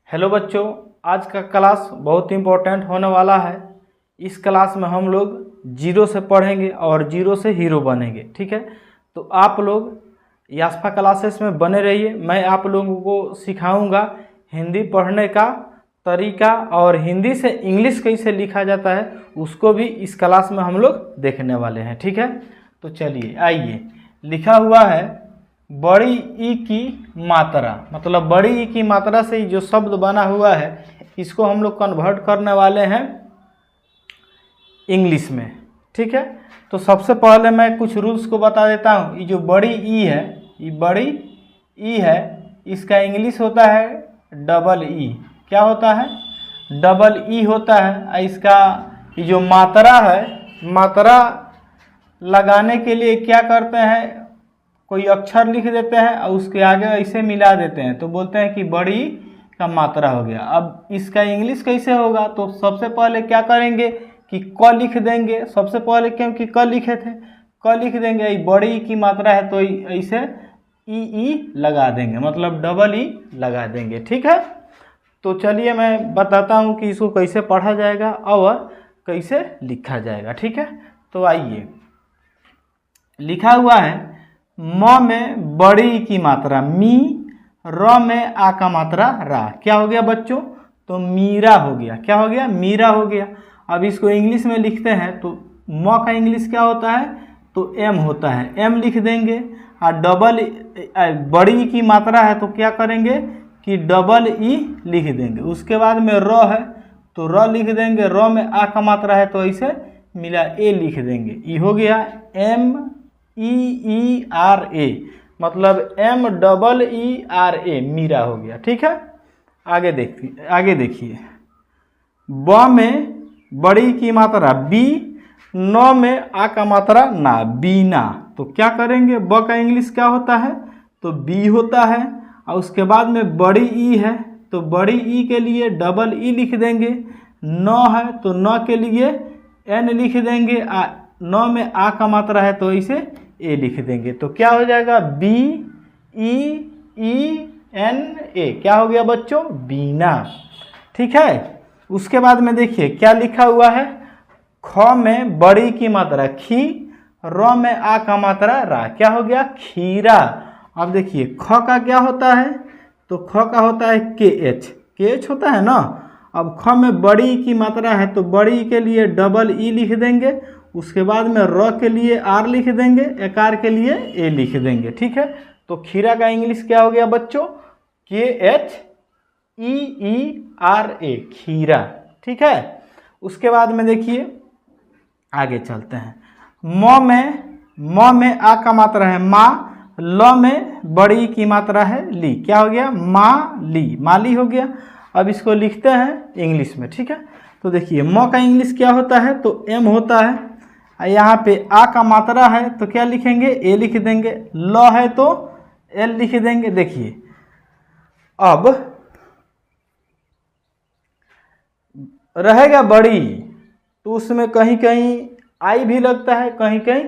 Hello बच्चों, आज का क्लास बहुत इम्पोर्टेंट होने वाला है। इस क्लास में हम लोग जीरो से पढ़ेंगे और जीरो से हीरो बनेंगे। ठीक है, तो आप लोग यास्पा क्लासेस में बने रहिए। मैं आप लोगों को सिखाऊंगा हिंदी पढ़ने का तरीका और हिंदी से इंग्लिश कैसे लिखा जाता है, उसको भी इस क्लास में हम लोग देखने वाले हैं। ठीक है, तो चलिए आइए। लिखा हुआ है बड़ी ई की मात्रा, मतलब बड़ी ई की मात्रा से जो शब्द बना हुआ है इसको हम लोग कन्वर्ट करने वाले हैं इंग्लिश में। ठीक है, तो सबसे पहले मैं कुछ रूल्स को बता देता हूँ। ये जो बड़ी ई है, ये बड़ी ई है, इसका इंग्लिश होता है डबल ई। क्या होता है? डबल ई होता है। इसका ये जो मात्रा है, मात्रा लगाने के लिए क्या करते हैं, कोई अक्षर लिख देते हैं और उसके आगे ऐसे मिला देते हैं, तो बोलते हैं कि बड़ी का मात्रा हो गया। अब इसका इंग्लिश कैसे होगा, तो सबसे पहले क्या करेंगे कि क लिख देंगे। सबसे पहले क्योंकि क लिखे थे, क लिख देंगे। बड़ी की मात्रा है तो ऐसे ई लगा देंगे, मतलब डबल ई लगा देंगे। ठीक है, तो चलिए मैं बताता हूँ कि इसको कैसे पढ़ा जाएगा और कैसे लिखा जाएगा। ठीक है, तो आइए। लिखा हुआ है म में बड़ी की मात्रा मी, र में आ का मात्रा रा। क्या हो गया बच्चों? तो मीरा हो गया। क्या हो गया? मीरा हो गया। अब इसको इंग्लिश में लिखते हैं तो म का इंग्लिश क्या होता है, तो एम होता है, एम लिख देंगे। और डबल बड़ी की मात्रा है तो क्या करेंगे कि डबल ई लिख देंगे। उसके बाद में र है तो र लिख देंगे, र में आ का मात्रा है तो ऐसे मिला ए लिख देंगे। ई हो गया एम ई आर ए, मतलब M double E R A, Meera हो गया। ठीक है, आगे देखिए। ब में बड़ी की मात्रा बी, न में आ का मात्रा ना, बीना। तो क्या करेंगे, ब का इंग्लिश क्या होता है, तो बी होता है। और उसके बाद में बड़ी ई है तो बड़ी ई के लिए डबल ई लिख देंगे। न है तो न के लिए एन लिख देंगे। न में आ का मात्रा है तो इसे ए लिख देंगे। तो क्या हो जाएगा, बी ई एन ए। क्या हो गया बच्चों? बीना। ठीक है, उसके बाद में देखिए क्या लिखा हुआ है। ख में बड़ी की मात्रा खी, र में आ का मात्रा रा। क्या हो गया? खीरा। अब देखिए ख का क्या होता है, तो ख का होता है के एच होता है ना। अब ख में बड़ी की मात्रा है तो बड़ी के लिए डबल ई लिख देंगे। उसके बाद में र के लिए आर लिख देंगे, एकार के लिए ए लिख देंगे। ठीक है, तो खीरा का इंग्लिश क्या हो गया बच्चों? के एच ई आर ए, खीरा। ठीक है, उसके बाद में देखिए आगे चलते हैं। म में आ का मात्रा है मा, ल में बड़ी की मात्रा है ली। क्या हो गया? माली हो गया। अब इसको लिखते हैं इंग्लिश में। ठीक है, तो देखिए म का इंग्लिश क्या होता है, तो एम होता है। यहाँ पे आ का मात्रा है तो क्या लिखेंगे, ए लिख देंगे। ल है तो एल लिख देंगे। देखिए अब रहेगा बड़ी तो उसमें कहीं कहीं आई भी लगता है, कहीं कहीं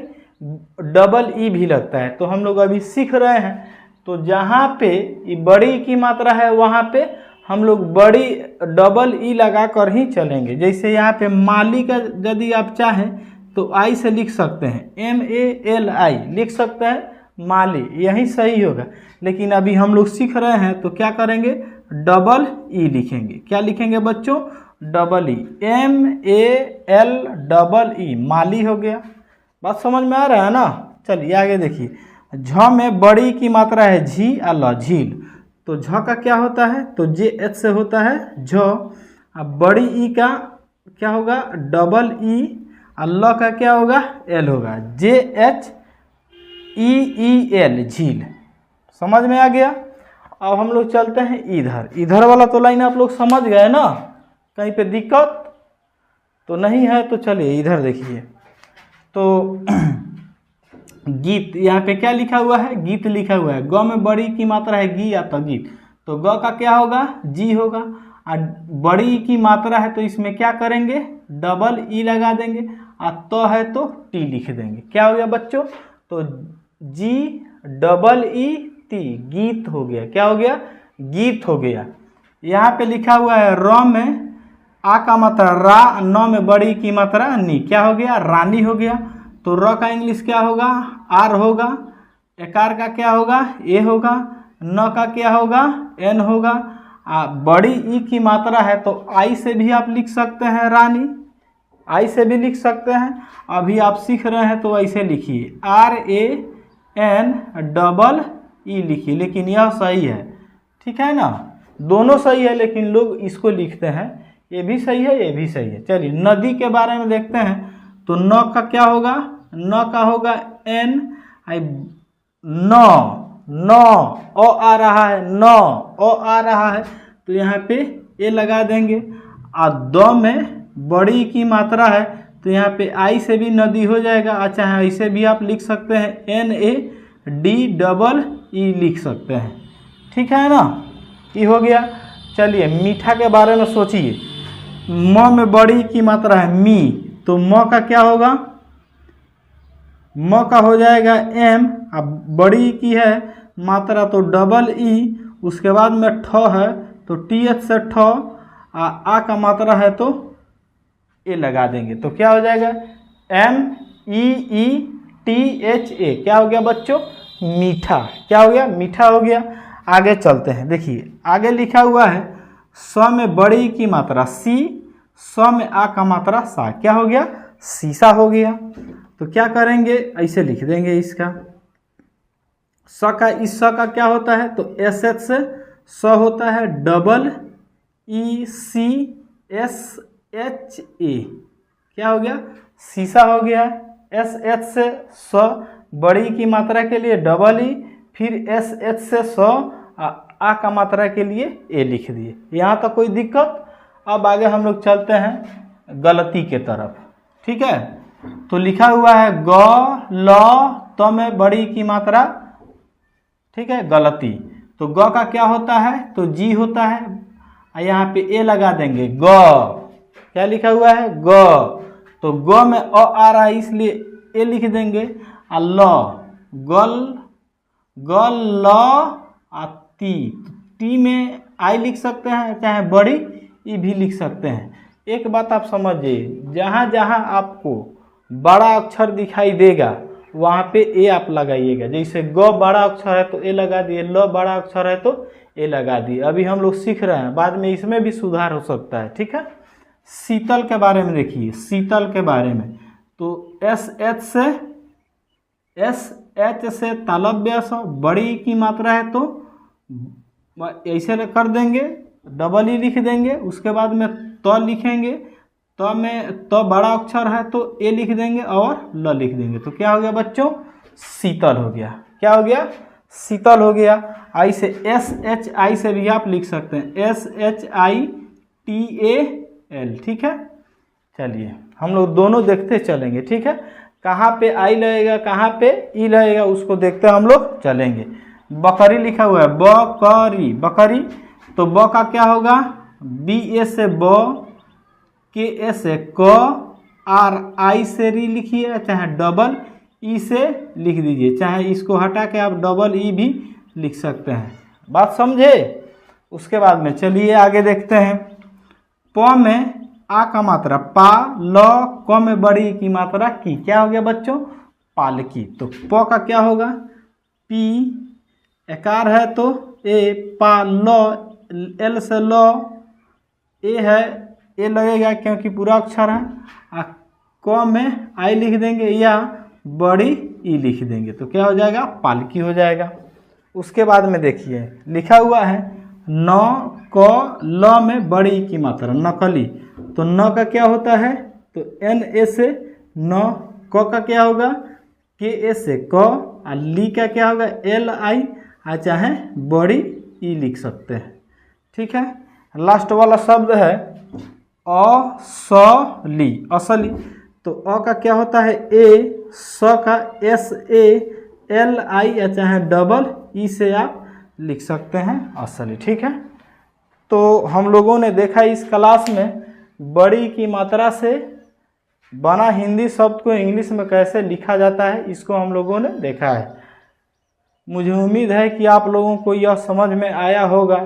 डबल ई भी लगता है। तो हम लोग अभी सीख रहे हैं, तो जहाँ पे ये बड़ी की मात्रा है वहाँ पे हम लोग बड़ी डबल ई लगा कर ही चलेंगे। जैसे यहाँ पे माली का यदि आप चाहें तो आई से लिख सकते हैं, MALI लिख सकते हैं, माली, यही सही होगा। लेकिन अभी हम लोग सीख रहे हैं तो क्या करेंगे, डबल ई लिखेंगे। क्या लिखेंगे बच्चों? Double E, MAL double E, माली हो गया। बात समझ में आ रहा है ना। चलिए आगे देखिए। झ में बड़ी की मात्रा है झी और ल, झील। तो झ का क्या होता है, तो JH से होता है झ। अब बड़ी ई का क्या होगा, डबल ई। अल्लाह का क्या होगा, एल होगा, JHEEL, झील। समझ में आ गया। अब हम लोग चलते हैं इधर वाला तो लाइन आप लोग समझ गए ना, कहीं पे दिक्कत तो नहीं है। तो चलिए इधर देखिए। तो गीत, यहाँ पे क्या लिखा हुआ है, गीत लिखा हुआ है। ग में बड़ी की मात्रा है गी या तो गीत, तो ग का क्या होगा, जी होगा। और बड़ी की मात्रा है तो इसमें क्या करेंगे, डबल ई लगा देंगे। और तो है तो टी लिख देंगे। क्या हो गया बच्चों, तो GEE टी, गीत हो गया। क्या हो गया, गीत हो गया। यहाँ पे लिखा हुआ है र में आ का मात्रा रा, न में बड़ी की मात्रा नी, क्या हो गया? रानी हो गया। तो र का इंग्लिश क्या होगा? आर होगा। एकार का क्या होगा? ए होगा। न का क्या होगा? एन होगा। बड़ी ई की मात्रा है तो आई से भी आप लिख सकते हैं रानी, आई से भी लिख सकते हैं। अभी आप सीख रहे हैं तो ऐसे लिखिए RAN डबल ई लिखिए, लेकिन यह सही है, ठीक है ना? दोनों सही है लेकिन लोग इसको लिखते हैं, ये भी सही है ये भी सही है। चलिए नदी के बारे में देखते हैं। तो न का क्या होगा? न का होगा N, न ओ आ रहा है, न ओ आ रहा है तो यहाँ पे ए लगा देंगे। द में बड़ी की मात्रा है तो यहाँ पे आई से भी नदी हो जाएगा। अच्छा है, ऐसे भी आप लिख सकते हैं NAD डबल ई लिख सकते हैं, ठीक है ना? ये हो गया। चलिए मीठा के बारे में सोचिए। म में बड़ी की मात्रा है मी, तो म का क्या होगा? म का हो जाएगा M। अब बड़ी की है मात्रा तो डबल ई, उसके बाद में ठ है तो TH से ठ, आ का मात्रा है तो ए लगा देंगे तो क्या हो जाएगा? MEETHA। क्या हो गया बच्चों? मीठा। क्या हो गया? मीठा हो गया। आगे चलते हैं, देखिए आगे लिखा हुआ है स में बड़ी की मात्रा सी, स में आ का मात्रा सा, क्या हो गया? शीशा हो गया। तो क्या करेंगे? ऐसे लिख देंगे इसका। स का, इस स का क्या होता है? तो SH से स होता है डबल ECSHA, क्या हो गया? शीशा हो गया। SH से स, बड़ी की मात्रा के लिए डबल ई, फिर SH से स, आ का मात्रा के लिए ए लिख दिए। यहाँ तक कोई दिक्कत? अब आगे हम लोग चलते हैं गलती के तरफ, ठीक है? तो लिखा हुआ है ग ल त में बड़ी की मात्रा, ठीक है? गलती। तो ग का क्या होता है? तो जी होता है। यहाँ पे ए लगा देंगे ग, क्या लिखा हुआ है? ग। तो ग में अ आ रहा है इसलिए ए लिख देंगे। ल गल, गल ल ती, टी में आई लिख सकते हैं, चाहे बड़ी ई भी लिख सकते हैं। एक बात आप समझिए, जहाँ जहाँ आपको बड़ा अक्षर दिखाई देगा वहाँ पे ए आप लगाइएगा। जैसे ग बड़ा अक्षर है तो ए लगा दिए, ल बड़ा अक्षर है तो ए लगा दिए। अभी हम लोग सीख रहे हैं, बाद में इसमें भी सुधार हो सकता है, ठीक है? शीतल के बारे में देखिए, शीतल के बारे में तो SH से तालव्य स, बड़ी की मात्रा है तो ऐसे कर देंगे, डबल ई लिख देंगे। उसके बाद में त लिखेंगे, त में त बड़ा अक्षर है तो ए लिख देंगे और ल लिख देंगे। तो क्या हो गया बच्चों? शीतल हो गया। क्या हो गया? शीतल हो गया। आई से SHI से भी आप लिख सकते हैं, SHITAL, ठीक है? चलिए हम लोग दोनों देखते चलेंगे, ठीक है? कहाँ पे आई लगेगा, कहाँ पे ई लगेगा, उसको देखते हम लोग चलेंगे। बकरी लिखा हुआ है, बकरी, बकरी। तो ब का क्या होगा? BA से ब, KA से क, RI से री लिखिए, चाहे डबल ई से लिख दीजिए, चाहे इसको हटा के आप डबल ई भी लिख सकते हैं। बात समझे? उसके बाद में चलिए आगे देखते हैं। प में आ का मात्रा पा, ल, क में बड़ी की मात्रा की, क्या हो गया बच्चों? पालकी। तो प का क्या होगा? पी, एकार है तो ए, पा ल, एल से ल, ए है ए लगेगा क्योंकि पूरा अक्षर है। क में आई लिख देंगे या बड़ी ई लिख देंगे तो क्या हो जाएगा? पालकी हो जाएगा। उसके बाद में देखिए लिखा हुआ है न, क, ल में बड़ी की मात्रा नकली। तो न का क्या होता है? तो NA से न, क का क्या होगा? KA से क, और ली का क्या होगा? LI, चाहे बड़ी ई लिख सकते हैं, ठीक है? लास्ट वाला शब्द है असली, असली। तो अ का क्या होता है? ए, स का SALI, या चाहे डबल ई से आप लिख सकते हैं असली, ठीक है? तो हम लोगों ने देखा इस क्लास में बड़ी की मात्रा से बना हिंदी शब्द को इंग्लिश में कैसे लिखा जाता है, इसको हम लोगों ने देखा है। मुझे उम्मीद है कि आप लोगों को यह समझ में आया होगा।